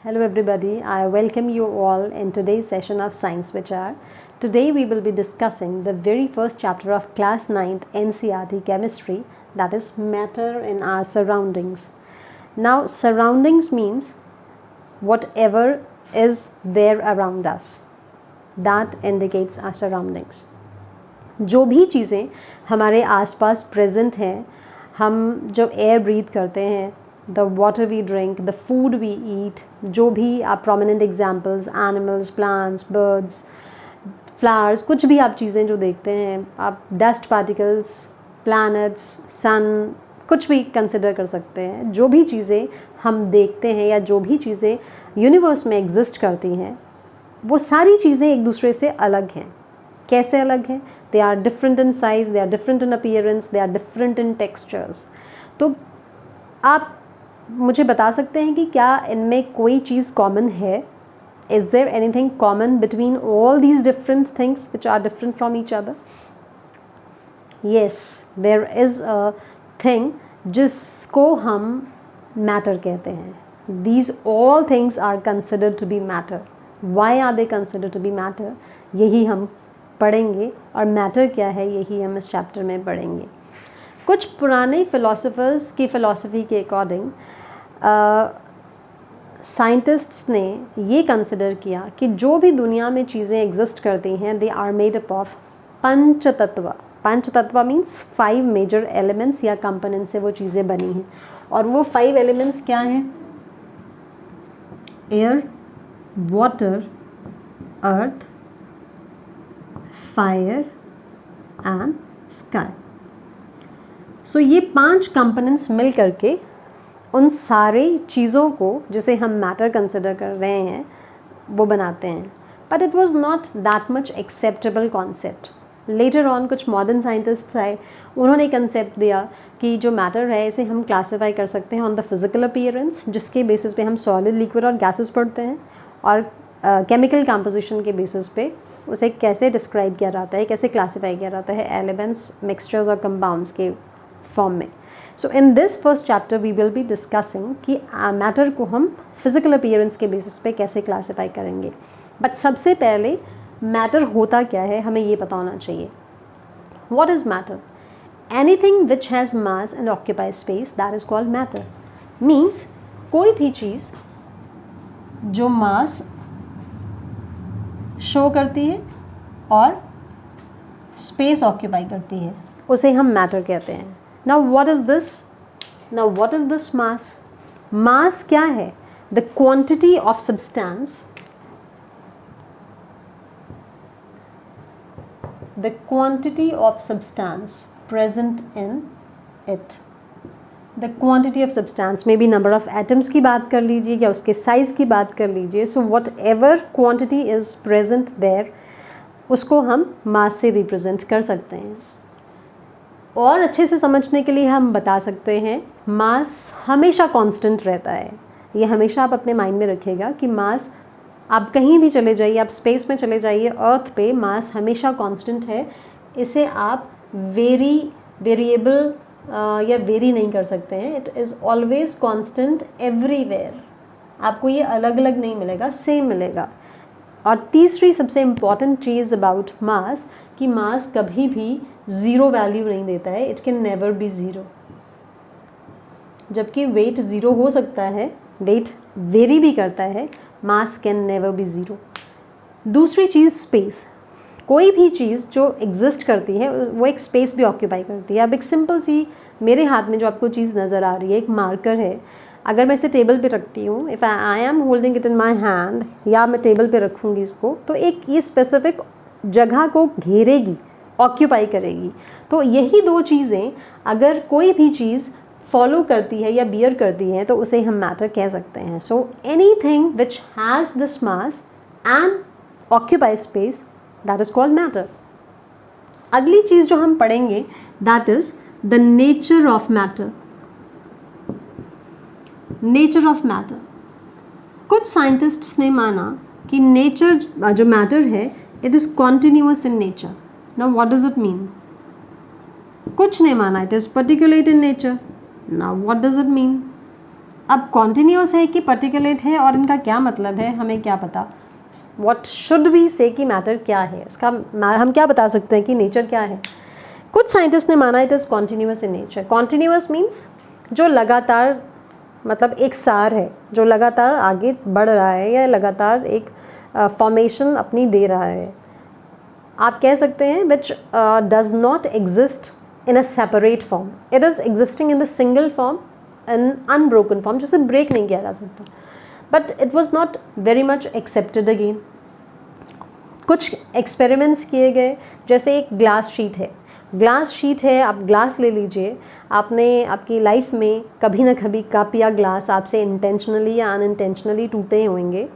Hello everybody, I welcome you all in today's session of Science Vichar. Today we will be discussing the very first chapter of class 9th NCERT chemistry, that is matter in our surroundings. Now surroundings means whatever is there around us, that indicates our surroundings. जो भी चीज़ें हमारे आसपास present हैं, हम जो air breathe करते हैं, the water we drink, the food we eat, जो भी आप prominent examples, animals, plants, birds, flowers, कुछ भी आप चीज़ें जो देखते हैं, आप डस्ट पार्टिकल्स, प्लैनेट्स, सन, कुछ भी कंसिडर कर सकते हैं. जो भी चीज़ें हम देखते हैं या जो भी चीज़ें यूनिवर्स में एग्जिस्ट करती हैं, वो सारी चीज़ें एक दूसरे से अलग हैं. कैसे अलग हैं? They are different in size, they are different in appearance, they are different in textures. तो आप मुझे बता सकते हैं कि क्या इनमें कोई चीज़ कॉमन है? Is there anything common between all these different things which are different from each other? Yes, there is a thing जिसको हम मैटर कहते हैं. These all things are considered to be matter. Why are they considered to be matter? यही हम पढ़ेंगे, और matter क्या है यही हम इस चैप्टर में पढ़ेंगे. कुछ पुराने फिलोसोफर्स की फ़िलॉसफी के अकॉर्डिंग साइंटिस्ट्स ने ये कंसिडर किया कि जो भी दुनिया में चीज़ें एग्जिस्ट करती हैं, they are made up of panchtatva. Panchtatva means 5 major elements या कंपोनेंट से वो चीज़ें बनी हैं. और वो 5 एलिमेंट्स क्या हैं? Air, water, earth, fire and sky. So ये 5 कंपोनेंट्स मिल करके उन सारे चीज़ों को जिसे हम मैटर कंसिडर कर रहे हैं वो बनाते हैं. But it was not that much acceptable concept. Later on कुछ मॉडर्न साइंटिस्ट आए, उन्होंने कंसेप्ट दिया कि जो मैटर है इसे हम क्लासीफाई कर सकते हैं ऑन द फिजिकल अपीयरेंस, जिसके बेसिस पे हम सॉलिड, लिक्विड और गैसेस पढ़ते हैं, और केमिकल कंपोजिशन के बेसिस पे उसे कैसे डिस्क्राइब किया जाता है, कैसे क्लासीफाई किया जाता है एलिमेंट्स, मिक्सचर्स और कंपाउंड्स के फॉर्म में. So in this first chapter we will be discussing कि मैटर को हम फिजिकल अपीयरेंस के बेसिस पे कैसे क्लासीफाई करेंगे. बट सबसे पहले मैटर होता क्या है हमें ये पता होना चाहिए. What is matter? Anything which has mass and occupy space, that is called matter. Means कोई भी चीज़ जो मास शो करती है और स्पेस ऑक्यूपाई करती है, उसे हम मैटर कहते हैं. Now what is this? Now what is this mass? Mass क्या है? The quantity of substance, the quantity of substance present in it. The quantity of substance में भी नंबर ऑफ एटम्स की बात कर लीजिए या उसके साइज़ की बात कर लीजिए. So whatever quantity is present there, उसको हम मास से रिप्रेजेंट कर सकते हैं. और अच्छे से समझने के लिए हम बता सकते हैं मास हमेशा कांस्टेंट रहता है. ये हमेशा आप अपने माइंड में रखिएगा कि मास, आप कहीं भी चले जाइए, आप स्पेस में चले जाइए, अर्थ पे मास हमेशा कांस्टेंट है. इसे आप वेरिएबल या वेरी नहीं कर सकते हैं. It is always constant everywhere. आपको ये अलग अलग नहीं मिलेगा, सेम मिलेगा. और तीसरी सबसे इम्पॉर्टेंट चीज़ अबाउट मास कि मास कभी भी ज़ीरो वैल्यू नहीं देता है. It can never be zero. जबकि वेट ज़ीरो हो सकता है, वेट वेरी भी करता है, मास कैन नेवर बी ज़ीरो. दूसरी चीज़ स्पेस. कोई भी चीज़ जो एग्जिस्ट करती है वो एक स्पेस भी ऑक्यूपाई करती है. अब एक सिंपल सी मेरे हाथ में जो आपको चीज़ नज़र आ रही है, एक मार्कर है. अगर मैं इसे टेबल पे रखती हूँ, if I am holding it in my hand, या मैं टेबल पे रखूँगी इसको, तो एक ये स्पेसिफिक जगह को घेरेगी, ऑक्यूपाई करेगी. तो यही दो चीज़ें अगर कोई भी चीज़ फॉलो करती है या बियर करती है तो उसे हम मैटर कह सकते हैं. So anything which has this mass and occupy space, that is called matter. अगली चीज़ जो हम पढ़ेंगे that is the nature of matter. Nature of matter. कुछ साइंटिस्ट्स ने माना कि नेचर जो मैटर है, it is continuous in nature. Now what does it mean? कुछ नहीं माना, it is particulate in nature. Now what does it mean? अब कॉन्टिन्यूस है कि पर्टिकुलेट है और इनका क्या मतलब है हमें क्या पता। व्हाट शुड वी से कि मैटर क्या है, इसका हम क्या बता सकते हैं कि नेचर क्या है। कुछ साइंटिस्ट ने माना it is continuous in nature. Continuous means जो लगातार, मतलब एक सार है जो लगातार आगे बढ़ रहा है या लगातार एक फॉर्मेशन अपनी दे रहा है। आप कह सकते हैं which does not exist in a separate form, it is existing in the single form, in unbroken form, जिसे ब्रेक नहीं किया जा सकता। But it was not very much accepted again. कुछ एक्सपेरिमेंट्स किए गए, जैसे एक ग्लास शीट है, ग्लास शीट है, आप ग्लास ले लीजिए, आपने आपकी लाइफ में कभी ना कभी कप या ग्लास आपसे इंटेंशनली या अनइंटेंशनली टूटे होंगे।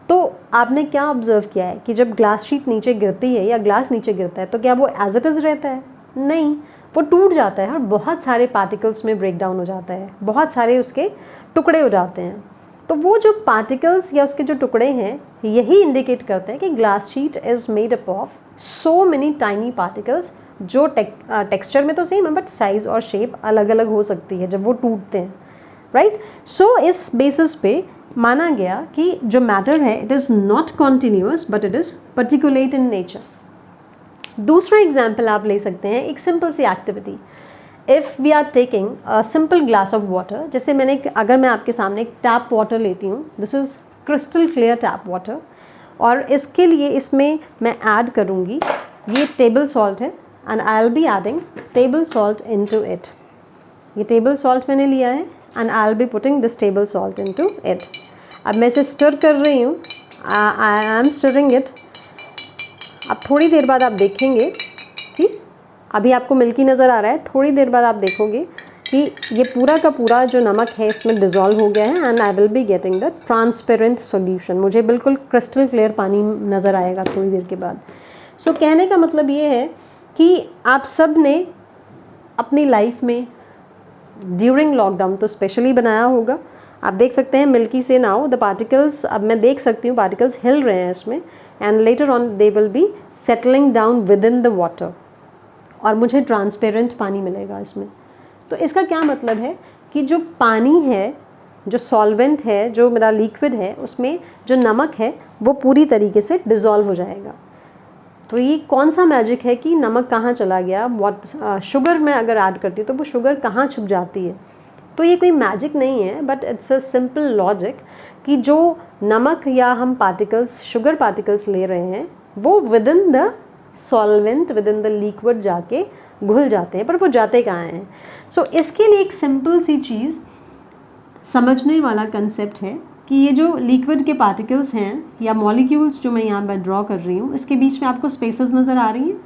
तो आपने क्या ऑब्जर्व किया है कि जब ग्लास शीट नीचे गिरती है या ग्लास नीचे गिरता है तो क्या वो एज इट इज़ रहता है? नहीं, वो टूट जाता है और बहुत सारे पार्टिकल्स में ब्रेक डाउन हो जाता है, बहुत सारे उसके टुकड़े हो जाते हैं। तो वो जो पार्टिकल्स या उसके जो टुकड़े हैं यही इंडिकेट करते हैं कि glass sheet is made up of so many tiny particles, जो टेक्सचर में तो सेम है बट साइज़ और शेप अलग अलग हो सकती है जब वो टूटते हैं, राइट। सो इस बेसिस पे माना गया कि जो मैटर है it is not continuous but it is particulate in nature. दूसरा एग्जाम्पल आप ले सकते हैं, एक सिंपल सी activity. If we are taking a simple glass of water, जैसे अगर मैं आपके सामने एक टैप वाटर लेती हूँ, this is crystal clear tap water, और इसके लिए इसमें मैं ऐड करूँगी ये टेबल सॉल्ट है, and I will be adding table salt into it. ये टेबल सॉल्ट मैंने लिया है and I will be putting this table salt into it. अब मैं इसे स्टर कर रही हूँ, आई एम स्टरिंग इट। अब थोड़ी देर बाद आप देखेंगे कि अभी आपको मिल्की नज़र आ रहा है, थोड़ी देर बाद आप देखोगे कि ये पूरा का पूरा जो नमक है इसमें डिज़ोल्व हो गया है and I will be getting the transparent solution. मुझे बिल्कुल क्रिस्टल क्लियर पानी नज़र आएगा थोड़ी देर के बाद। सो कहने का मतलब ये है कि आप सब ने अपनी लाइफ में ड्यूरिंग लॉकडाउन तो स्पेशली बनाया होगा। आप देख सकते हैं मिल्की से नाउ द पार्टिकल्स, अब मैं देख सकती हूँ पार्टिकल्स हिल रहे हैं इसमें, and later on they will be settling down with in the water, और मुझे ट्रांसपेरेंट पानी मिलेगा इसमें। तो इसका क्या मतलब है कि जो पानी है, जो सॉल्वेंट है, जो मेरा लिक्विड है, उसमें जो नमक है वो पूरी तरीके से डिज़ोल्व हो जाएगा। तो ये कौन सा मैजिक है कि नमक कहाँ चला गया, शुगर में अगर ऐड करती हूँ तो वो शुगर कहाँ छुप जाती है। तो ये कोई मैजिक नहीं है but it's a simple logic कि जो नमक या हम पार्टिकल्स, शुगर पार्टिकल्स ले रहे हैं वो with in the solvent, with in the liquid जाके घुल जाते हैं, पर वो जाते कहाँ हैं। सो इसके लिए एक सिंपल सी चीज़ समझने वाला कंसेप्ट है कि ये जो लिक्विड के पार्टिकल्स हैं या मॉलिक्यूल्स जो मैं यहाँ पर ड्रॉ कर रही हूँ, इसके बीच में आपको स्पेसेस नज़र आ रही हैं,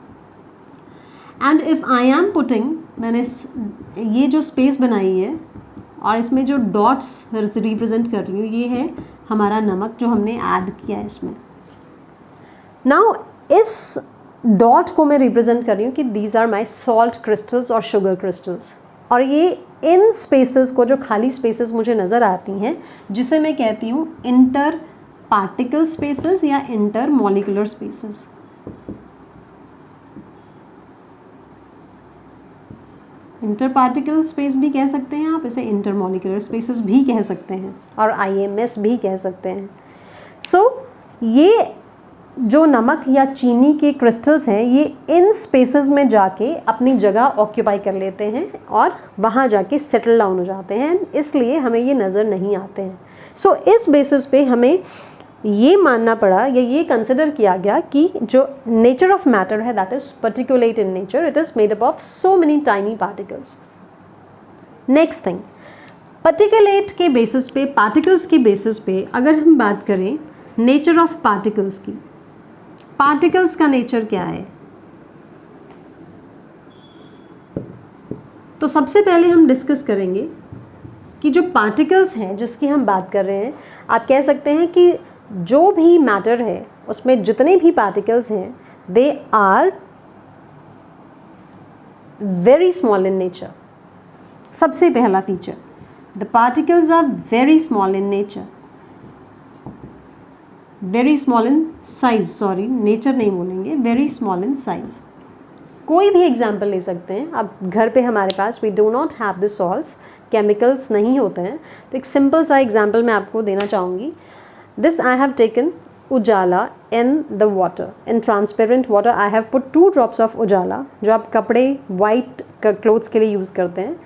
and if I am putting, मैंने ये जो स्पेस बनाई है और इसमें जो डॉट्स रिप्रेजेंट कर रही हूँ, ये है हमारा नमक जो हमने ऐड किया है इसमें। नाउ इस डॉट को मैं रिप्रेजेंट कर रही हूँ कि these are my salt crystals और शुगर क्रिस्टल्स, और ये इन स्पेसेस को, जो खाली स्पेसेस मुझे नज़र आती हैं, जिसे मैं कहती हूँ इंटर पार्टिकल स्पेसेस या inter molecular spaces. Inter particle space भी कह सकते हैं आप, इसे इंटर मॉलिकुलर स्पेसेस भी कह सकते हैं और IMS भी कह सकते हैं। सो ये जो नमक या चीनी के क्रिस्टल्स हैं ये इन स्पेसेस में जाके अपनी जगह ऑक्यूपाई कर लेते हैं और वहाँ जाके सेटल डाउन हो जाते हैं, इसलिए हमें ये नज़र नहीं आते हैं। सो इस बेसिस पे हमें ये मानना पड़ा या ये कंसिडर किया गया कि जो नेचर ऑफ मैटर है that is particulate in nature, it is made up of so many tiny particles. Next thing, particulate के बेसिस पे, पार्टिकल्स के बेसिस पे अगर हम बात करें नेचर ऑफ पार्टिकल्स की, पार्टिकल्स का नेचर क्या है, तो सबसे पहले हम डिस्कस करेंगे कि जो पार्टिकल्स हैं जिसकी हम बात कर रहे हैं, आप कह सकते हैं कि जो भी मैटर है उसमें जितने भी पार्टिकल्स हैं they are very small in nature. सबसे पहला feature, the particles are very small in nature, very small in size, sorry nature नहीं बोलेंगे, वेरी स्मॉल इन साइज। कोई भी एग्जाम्पल ले सकते हैं। अब घर पे हमारे पास we do not have the salts, chemicals नहीं होते हैं, तो एक सिंपल सा एग्जाम्पल मैं आपको देना चाहूँगी। This I have taken Ujala in the water, in transparent water I have put 2 drops of Ujala, जो आप कपड़े वाइट क्लोथ्स के लिए यूज़ करते हैं।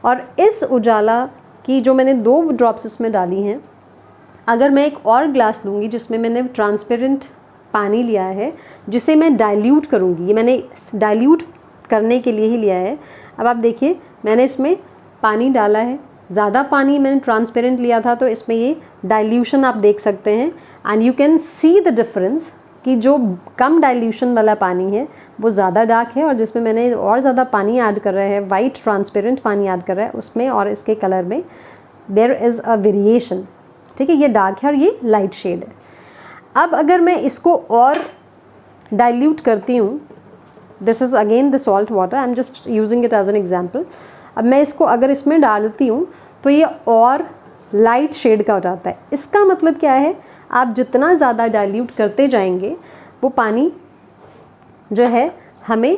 और इस उजाला की जो मैंने 2 ड्रॉप्स इसमें डाली हैं, अगर मैं एक और ग्लास लूँगी जिसमें मैंने ट्रांसपेरेंट पानी लिया है, जिसे मैं डाइल्यूट करूँगी, ये मैंने डाइल्यूट करने के लिए ही लिया है। अब आप देखिए मैंने इसमें पानी डाला है, ज़्यादा पानी मैंने ट्रांसपेरेंट लिया था, तो इसमें ये डाइल्यूशन आप देख सकते हैं। And you can see the difference कि जो कम डाइल्यूशन वाला पानी है वो ज़्यादा डार्क है, और जिसमें मैंने और ज़्यादा पानी ऐड कर रहे हैं, वाइट ट्रांसपेरेंट पानी ऐड कर रहा है, उसमें और इसके कलर में देयर इज़ अ वेरिएशन। ठीक है, ये डार्क है और ये लाइट शेड है। अब अगर मैं इसको और डाइल्यूट करती हूँ, this is again the salt water, I am just using it as an example. अब मैं इसको अगर इसमें डालती हूँ तो ये और लाइट शेड का हो जाता है। इसका मतलब क्या है, आप जितना ज़्यादा डाइल्यूट करते जाएंगे वो पानी जो है हमें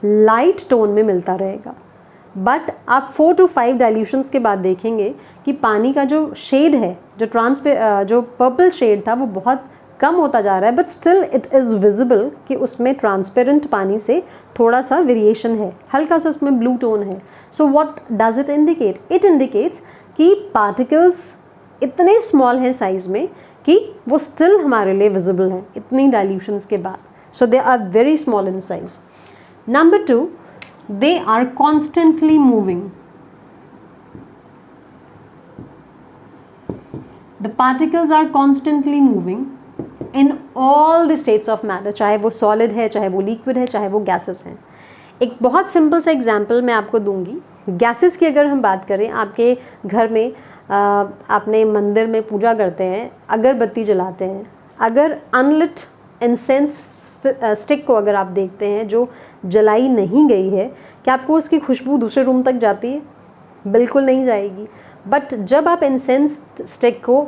लाइट टोन में मिलता रहेगा। बट आप 4 to 5 डाइल्यूशंस के बाद देखेंगे कि पानी का जो शेड है, जो पर्पल शेड था, वो बहुत कम होता जा रहा है, but still it is visible कि उसमें ट्रांसपेरेंट पानी से थोड़ा सा वेरिएशन है, हल्का सा उसमें ब्लू टोन है। So what does it indicate? It indicates कि पार्टिकल्स इतने स्मॉल हैं साइज में कि वो स्टिल हमारे लिए विजिबल हैं इतनी डाइल्यूशंस के बाद। So they are very small in size. Number 2, they are constantly moving. The particles are constantly moving in all the states of matter, चाहे वो solid है, चाहे वो liquid है, चाहे वो gases हैं। एक बहुत सिंपल सा एग्जाम्पल मैं आपको दूंगी। गैसेस की अगर हम बात करें, आपके घर में आपने मंदिर में पूजा करते हैं, अगरबत्ती जलाते हैं, अगर अनलिट इंसेंस स्टिक को अगर आप देखते हैं जो जलाई नहीं गई है, क्या आपको उसकी खुशबू दूसरे रूम तक जाती है? बिल्कुल नहीं जाएगी। बट जब आप इंसेंस स्टिक को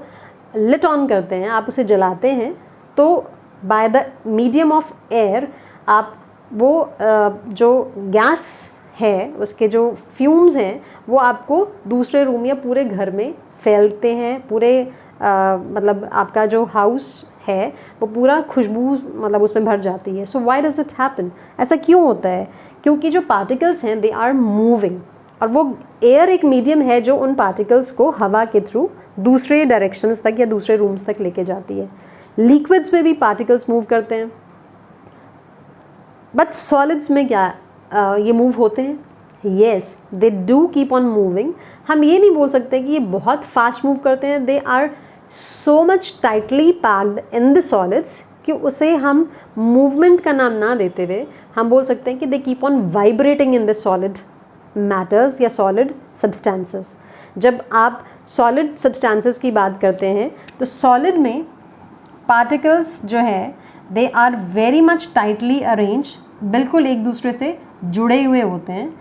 लिट ऑन करते हैं, आप उसे जलाते हैं, तो by the medium of air आप वो जो गैस है, उसके जो फ्यूम्स हैं, वो आपको दूसरे रूम या पूरे घर में फैलते हैं। पूरे मतलब आपका जो हाउस है वो पूरा खुशबू मतलब उसमें भर जाती है। So why does it happen? ऐसा क्यों होता है? क्योंकि जो पार्टिकल्स हैं दे आर मूविंग, और वो एयर एक मीडियम है जो उन पार्टिकल्स को हवा के थ्रू दूसरे डायरेक्शंस तक या दूसरे रूम्स तक लेके जाती है। लिक्विड्स में भी पार्टिकल्स मूव करते हैं, बट सॉलिड्स में क्या ये मूव होते हैं? Yes, they do keep on moving. हम ये नहीं बोल सकते कि ये बहुत फास्ट मूव करते हैं। They are so much tightly packed in the solids कि उसे हम मूवमेंट का नाम ना देते हुए हम बोल सकते हैं कि they keep on vibrating in the solid matters या सॉलिड सब्सटेंसेस। जब आप सॉलिड सब्सटेंसेस की बात करते हैं तो सॉलिड में पार्टिकल्स जो है they are very much tightly arrange, बिल्कुल एक दूसरे से जुड़े हुए होते हैं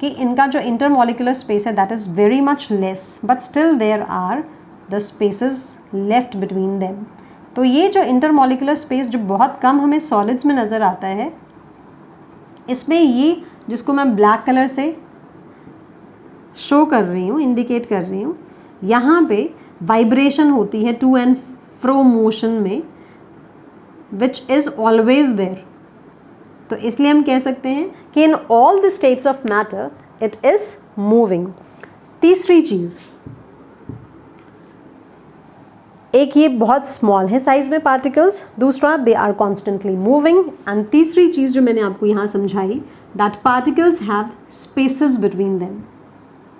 कि इनका जो इंटरमॉलिक्यूलर स्पेस है that is very much less, but still there are the spaces left between them. तो ये जो इंटरमॉलिक्यूलर स्पेस जो बहुत कम हमें सॉलिड्स में नज़र आता है, इसमें ये जिसको मैं ब्लैक कलर से शो कर रही हूँ, इंडिकेट कर रही हूँ, यहाँ पे वाइब्रेशन होती है टू एंड फ्रो मोशन में, विच इज़ ऑलवेज देयर। तो इसलिए हम कह सकते हैं कि in all the states of matter it is moving. तीसरी चीज़, एक ये बहुत स्मॉल है साइज में पार्टिकल्स, दूसरा they are constantly moving, and तीसरी चीज़ जो मैंने आपको यहाँ समझाई that particles have spaces between them,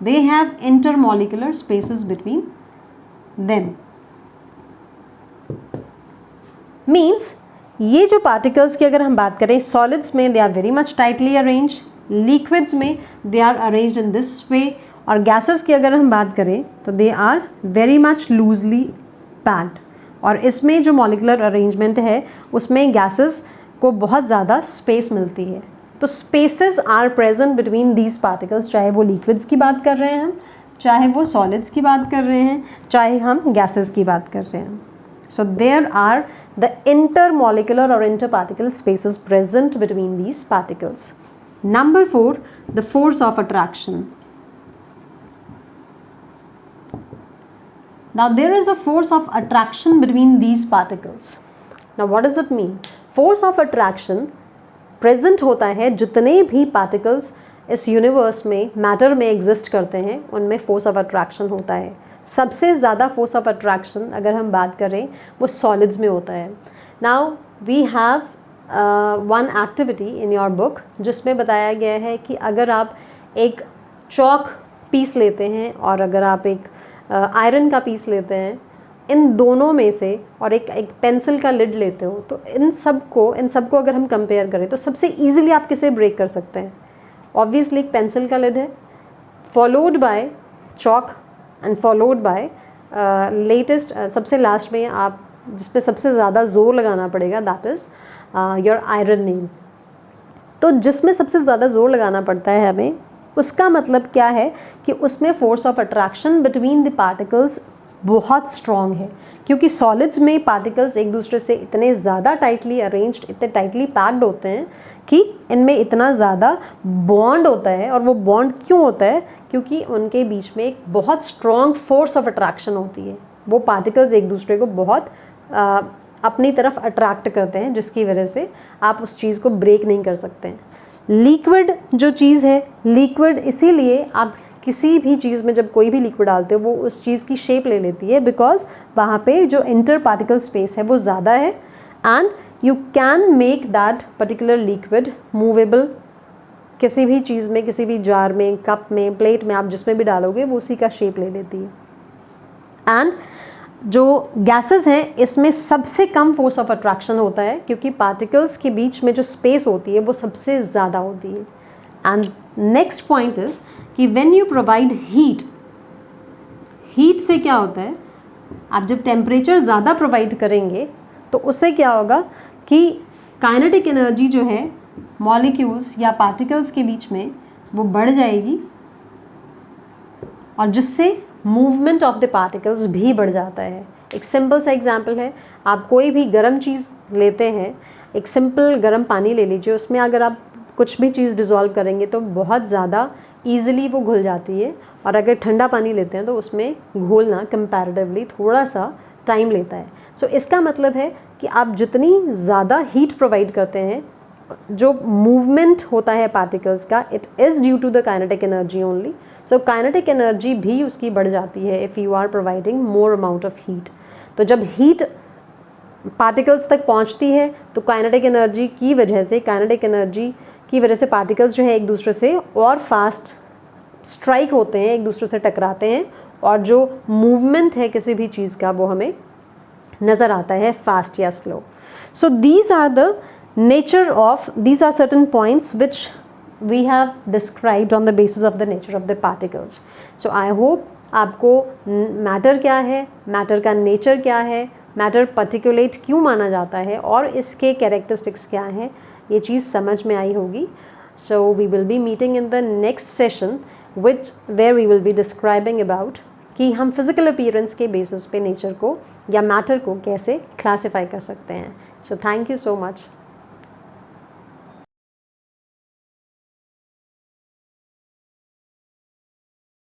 they have intermolecular spaces between them. Means ये जो पार्टिकल्स की अगर हम बात करें, सॉलिड्स में they are very much tightly arrange, liquids में they are arranged in this way, और गैसेस की अगर हम बात करें तो they are very much loosely packed. और इसमें जो मॉलिक्यूलर अरेंजमेंट है उसमें गैसेस को बहुत ज़्यादा स्पेस मिलती है। तो spaces are present between these particles, चाहे वो लिक्विड्स की बात कर रहे हैं हम, चाहे वो सॉलिड्स की बात कर रहे हैं, चाहे हम गैसेस की बात कर रहे हैं। So there are the intermolecular or interparticle spaces present between these particles. Number 4, the force of attraction. Now there is a force of attraction between these particles. Now what does it mean? Force of attraction present होता है जितने भी particles इस universe में matter में exist करते हैं उनमें फोर्स ऑफ अट्रैक्शन होता है. सबसे ज़्यादा फोर्स ऑफ अट्रैक्शन अगर हम बात करें वो सॉलिड्स में होता है. Now we have one activity in your book जिसमें बताया गया है कि अगर आप एक चॉक पीस लेते हैं और अगर आप एक आयरन का पीस लेते हैं, इन दोनों में से और एक पेंसिल का लिड लेते हो, तो इन सबको अगर हम कंपेयर करें तो सबसे इजीली आप किसे ब्रेक कर सकते हैं? ऑब्वियसली एक पेंसिल का लिड है, followed by chalk and followed by latest सबसे लास्ट में आप जिस पे सबसे ज़्यादा जोर लगाना पड़ेगा, that is your iron nail. तो जिसमें सबसे ज़्यादा जोर लगाना पड़ता है हमें, उसका मतलब क्या है कि उसमें force of attraction between the particles बहुत स्ट्रॉन्ग है, क्योंकि सॉलिड्स में पार्टिकल्स एक दूसरे से इतने ज़्यादा टाइटली अरेंज्ड, इतने टाइटली पैक्ड होते हैं कि इनमें इतना ज़्यादा बॉन्ड होता है. और वो बॉन्ड क्यों होता है? क्योंकि उनके बीच में एक बहुत स्ट्रॉन्ग फोर्स ऑफ अट्रैक्शन होती है. वो पार्टिकल्स एक दूसरे को बहुत अपनी तरफ अट्रैक्ट करते हैं, जिसकी वजह से आप उस चीज़ को ब्रेक नहीं कर सकते हैं. लिक्विड जो चीज़ है, लिक्विड इसीलिए आप किसी भी चीज़ में जब कोई भी लिक्विड डालते हो वो उस चीज़ की शेप ले लेती है, बिकॉज वहाँ पे जो इंटर पार्टिकल स्पेस है वो ज़्यादा है and you can make that particular liquid movable. किसी भी चीज़ में, किसी भी जार में, कप में, प्लेट में, आप जिसमें भी डालोगे वो उसी का शेप ले लेती है. एंड जो गैसेस हैं इसमें सबसे कम फोर्स ऑफ अट्रैक्शन होता है, क्योंकि पार्टिकल्स के बीच में जो स्पेस होती है वो सबसे ज़्यादा होती है. एंड नेक्स्ट पॉइंट इज़ कि when you provide heat, heat से क्या होता है, आप जब टेम्परेचर ज़्यादा प्रोवाइड करेंगे तो उससे क्या होगा कि काइनेटिक एनर्जी जो है मॉलिक्यूल्स या पार्टिकल्स के बीच में वो बढ़ जाएगी, और जिससे मूवमेंट ऑफ द पार्टिकल्स भी बढ़ जाता है. एक सिंपल सा एग्जांपल है, आप कोई भी गर्म चीज़ लेते हैं, एक सिंपल गर्म पानी ले लीजिए, उसमें अगर आप कुछ भी चीज़ डिज़ोल्व करेंगे तो बहुत ज़्यादा ईजिली वो घुल जाती है, और अगर ठंडा पानी लेते हैं तो उसमें घोलना कंपैरेटिवली थोड़ा सा टाइम लेता है. सो इसका मतलब है कि आप जितनी ज़्यादा हीट प्रोवाइड करते हैं, जो मूवमेंट होता है पार्टिकल्स का, it is due to the kinetic energy only. So kinetic energy भी उसकी बढ़ जाती है if you are providing more amount of heat. तो जब हीट पार्टिकल्स तक पहुंचती है तो काइनेटिक एनर्जी की वजह से पार्टिकल्स जो है एक दूसरे से और फास्ट स्ट्राइक होते हैं, एक दूसरे से टकराते हैं, और जो मूवमेंट है किसी भी चीज़ का वो हमें नज़र आता है फास्ट या slow. So these are certain points which we have described on the basis of the nature of the particles. So I hope आपको मैटर क्या है, मैटर का नेचर क्या है, मैटर पर्टिकुलेट क्यों माना जाता है और इसके कैरेक्टरिस्टिक्स क्या हैं, ये चीज़ समझ में आई होगी. So we will be meeting in the next session where we will be describing about कि हम फिज़िकल अपीयरेंस के बेसिस पे नेचर को या मैटर को कैसे क्लासीफाई कर सकते हैं. So thank you so much.